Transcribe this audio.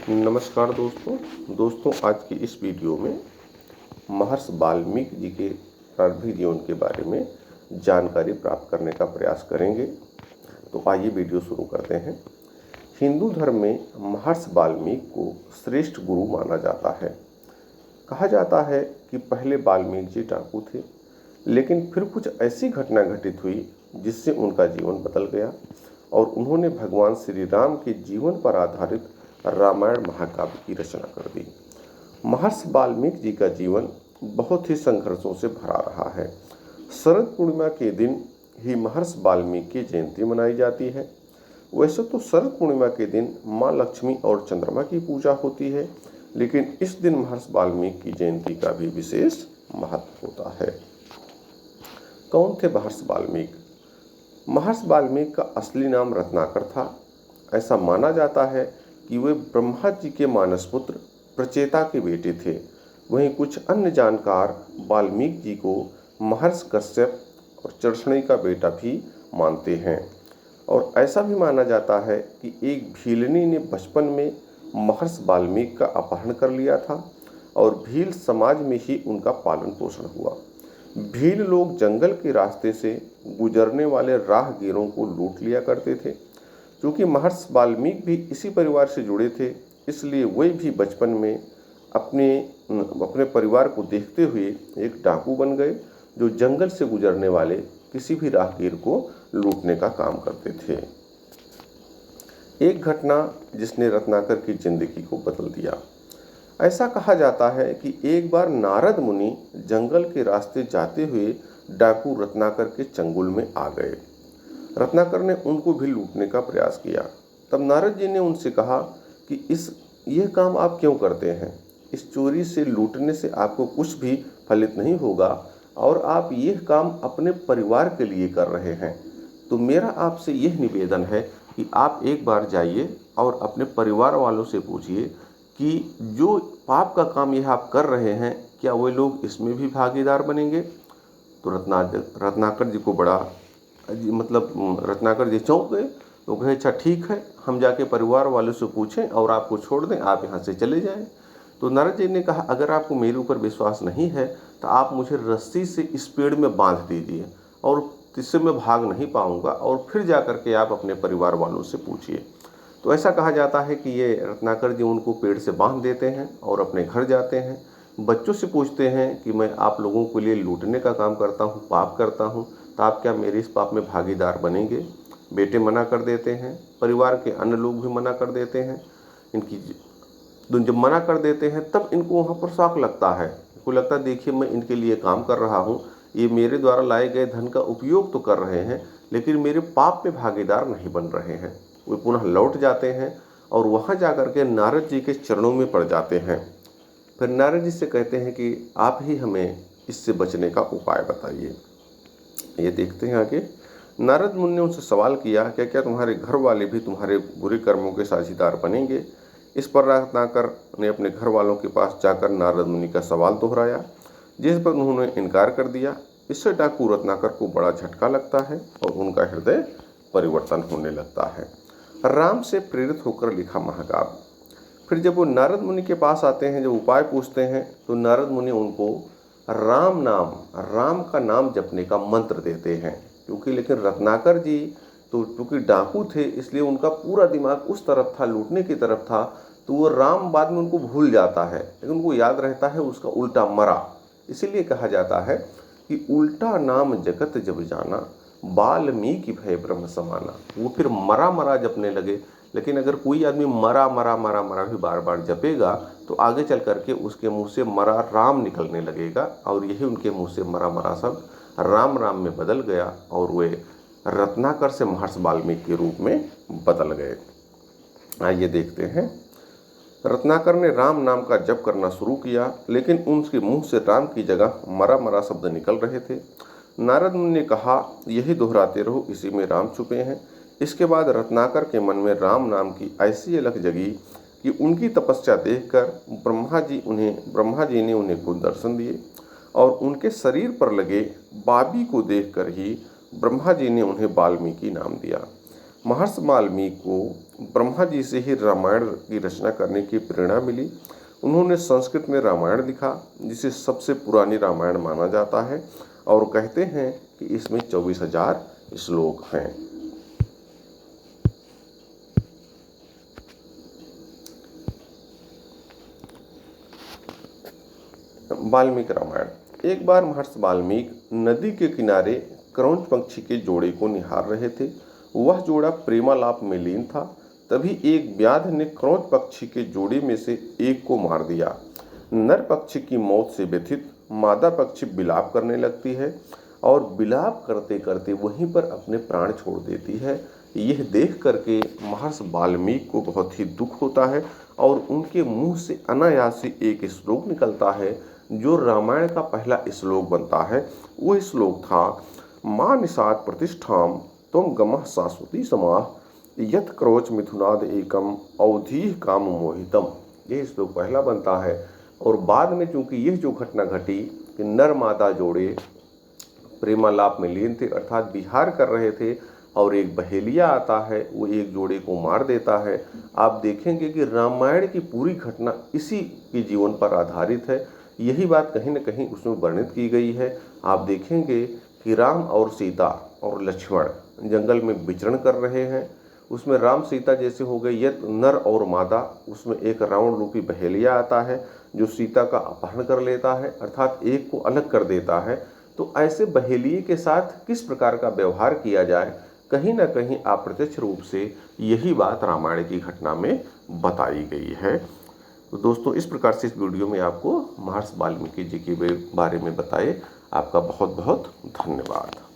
नमस्कार दोस्तों आज की इस वीडियो में महर्षि वाल्मीकि जी के प्रारंभिक जीवन के बारे में जानकारी प्राप्त करने का प्रयास करेंगे। तो आइए वीडियो शुरू करते हैं। हिंदू धर्म में महर्षि वाल्मीकि को श्रेष्ठ गुरु माना जाता है। कहा जाता है कि पहले वाल्मीकि जी डाकू थे, लेकिन फिर कुछ ऐसी घटना घटित हुई जिससे उनका जीवन बदल गया और उन्होंने भगवान श्री राम के जीवन पर आधारित रामायण महाकाव्य की रचना कर दी। महर्षि वाल्मीकि जी का जीवन बहुत ही संघर्षों से भरा रहा है। शरद पूर्णिमा के दिन ही महर्षि वाल्मीकि की जयंती मनाई जाती है। वैसे तो शरद पूर्णिमा के दिन माँ लक्ष्मी और चंद्रमा की पूजा होती है, लेकिन इस दिन महर्षि वाल्मीकि की जयंती का भी विशेष महत्व होता है। कौन थे महर्षि वाल्मीकि? महर्षि वाल्मीकि का असली नाम रत्नाकर था। ऐसा माना जाता है कि वे ब्रह्मा जी के मानस पुत्र प्रचेता के बेटे थे। वहीं कुछ अन्य जानकार वाल्मीकि जी को महर्षि कश्यप और चर्षणी का बेटा भी मानते हैं। और ऐसा भी माना जाता है कि एक भीलनी ने बचपन में महर्षि वाल्मीकि का अपहरण कर लिया था और भील समाज में ही उनका पालन पोषण हुआ। भील लोग जंगल के रास्ते से गुजरने वाले राहगीरों को लूट लिया करते थे। क्योंकि महर्षि वाल्मीकि भी इसी परिवार से जुड़े थे, इसलिए वे भी बचपन में अपने परिवार को देखते हुए एक डाकू बन गए, जो जंगल से गुजरने वाले किसी भी राहगीर को लूटने का काम करते थे। एक घटना जिसने रत्नाकर की जिंदगी को बदल दिया। ऐसा कहा जाता है कि एक बार नारद मुनि जंगल के रास्ते जाते हुए डाकू रत्नाकर के चंगुल में आ गए। रत्नाकर ने उनको भी लूटने का प्रयास किया। तब नारद जी ने उनसे कहा कि यह काम आप क्यों करते हैं? इस चोरी से लूटने से आपको कुछ भी फलित नहीं होगा और आप यह काम अपने परिवार के लिए कर रहे हैं। तो मेरा आपसे यह निवेदन है कि आप एक बार जाइए और अपने परिवार वालों से पूछिए कि जो पाप का काम यह आप कर रहे हैं, क्या वे लोग इसमें भी भागीदार बनेंगे? तो रत्नाकर जी को बड़ा रत्नाकर जी चौंक गए। तो कहे, अच्छा ठीक है, हम जाके परिवार वालों से पूछें और आपको छोड़ दें, आप यहाँ से चले जाएं। तो नारद जी ने कहा, अगर आपको मेरे ऊपर विश्वास नहीं है तो आप मुझे रस्सी से इस पेड़ में बांध दीजिए और इससे मैं भाग नहीं पाऊंगा, और फिर जा करके आप अपने परिवार वालों से पूछिए। तो ऐसा कहा जाता है कि ये रत्नाकर जी उनको पेड़ से बांध देते हैं और अपने घर जाते हैं। बच्चों से पूछते हैं कि मैं आप लोगों के लिए लूटने का काम करता हूँ, पाप करता हूँ, तो आप क्या मेरे इस पाप में भागीदार बनेंगे? बेटे मना कर देते हैं, परिवार के अन्य लोग भी मना कर देते हैं। जब मना कर देते हैं तब इनको वहाँ पर शौक लगता है। इनको लगता है, देखिए मैं इनके लिए काम कर रहा हूँ, ये मेरे द्वारा लाए गए धन का उपयोग तो कर रहे हैं, लेकिन मेरे पाप में भागीदार नहीं बन रहे हैं। वे पुनः लौट जाते हैं और वहाँ जाकर के नारद जी के चरणों में पड़ जाते हैं। फिर नारद जी से कहते हैं कि आप ही हमें इससे बचने का उपाय बताइए। ये देखते हैं आगे। नारद मुनि ने उनसे सवाल किया, क्या क्या तुम्हारे घर वाले भी तुम्हारे बुरे कर्मों के साझीदार बनेंगे? इस पर रत्नाकर ने अपने घर वालों के पास जाकर नारद मुनि का सवाल दोहराया, जिस पर उन्होंने इनकार कर दिया। इससे डाकू रत्नाकर को बड़ा झटका लगता है और उनका हृदय परिवर्तन होने लगता है। राम से प्रेरित होकर लिखा महाकाव्य। फिर जब वो नारद मुनि के पास आते हैं, जब उपाय पूछते हैं, तो नारद मुनि उनको राम का नाम जपने का मंत्र देते हैं। लेकिन रत्नाकर जी तो क्योंकि डाकू थे, इसलिए उनका पूरा दिमाग उस तरफ था, लूटने की तरफ था, तो वो राम बाद में उनको भूल जाता है, लेकिन उनको याद रहता है उसका उल्टा मरा। इसीलिए कहा जाता है कि उल्टा नाम जगत जब जाना, वाल्मीकि भय ब्रह्म समाना। वो फिर मरा मरा जपने लगे। लेकिन अगर कोई आदमी मरा मरा मरा मरा भी बार बार जपेगा तो आगे चल करके उसके मुंह से मरा राम निकलने लगेगा, और यही उनके मुंह से मरा मरा शब्द राम राम में बदल गया और वे रत्नाकर से महर्षि वाल्मीकि के रूप में बदल गए। आइए देखते हैं। रत्नाकर ने राम नाम का जप करना शुरू किया, लेकिन उनके मुंह से राम की जगह मरा मरा शब्द निकल रहे थे। नारद मुनि ने कहा, यही दोहराते रहो, इसी में राम छुपे हैं। इसके बाद रत्नाकर के मन में राम नाम की ऐसी अलख जगी कि उनकी तपस्या देखकर ब्रह्मा जी ने उन्हें खुद दर्शन दिए, और उनके शरीर पर लगे बाबी को देखकर ही ब्रह्मा जी ने उन्हें वाल्मीकि नाम दिया। महर्षि वाल्मीकि को ब्रह्मा जी से ही रामायण की रचना करने की प्रेरणा मिली। उन्होंने संस्कृत में रामायण लिखा, जिसे सबसे पुरानी रामायण माना जाता है, और कहते हैं कि इसमें 24,000 श्लोक हैं। वाल्मीकि रामायण। एक बार महर्षि वाल्मीकि नदी के किनारे क्रौंच पक्षी के जोड़े को निहार रहे थे। वह जोड़ा प्रेमालाप में लीन था। तभी एक व्याध ने क्रौंच पक्षी के जोड़े में से एक को मार दिया। नर पक्षी की मौत से व्यथित मादा पक्षी विलाप करने लगती है और विलाप करते करते वहीं पर अपने प्राण छोड़ देती है। यह देख करके महर्षि वाल्मीकि को बहुत ही दुख होता है और उनके मुंह से अनायास ही एक श्लोक निकलता है, जो रामायण का पहला श्लोक बनता है। वो श्लोक था, मां निषाद प्रतिष्ठाम त्वं गमः शाश्वती समाह यत् क्रोच मिथुनाद एकम अवधीः काम मोहितम। ये श्लोक पहला बनता है। और बाद में चूंकि यह जो घटना घटी कि नर मादा जोड़े प्रेमालाप में लीन थे, अर्थात विहार कर रहे थे, और एक बहेलिया आता है, वो एक जोड़े को मार देता है। आप देखेंगे कि रामायण की पूरी घटना इसी के जीवन पर आधारित है। यही बात कहीं न कहीं उसमें वर्णित की गई है। आप देखेंगे कि राम और सीता और लक्ष्मण जंगल में विचरण कर रहे हैं। उसमें राम सीता जैसे हो गए यत नर और मादा, उसमें एक रावण रूपी बहेलिया आता है जो सीता का अपहरण कर लेता है, अर्थात एक को अलग कर देता है। तो ऐसे बहेलिये के साथ किस प्रकार का व्यवहार किया जाए, कहीं ना कहीं अप्रत्यक्ष रूप से यही बात रामायण की घटना में बताई गई है। तो दोस्तों, इस प्रकार से इस वीडियो में आपको महर्षि वाल्मीकि जी के बारे में बताए। आपका बहुत बहुत धन्यवाद।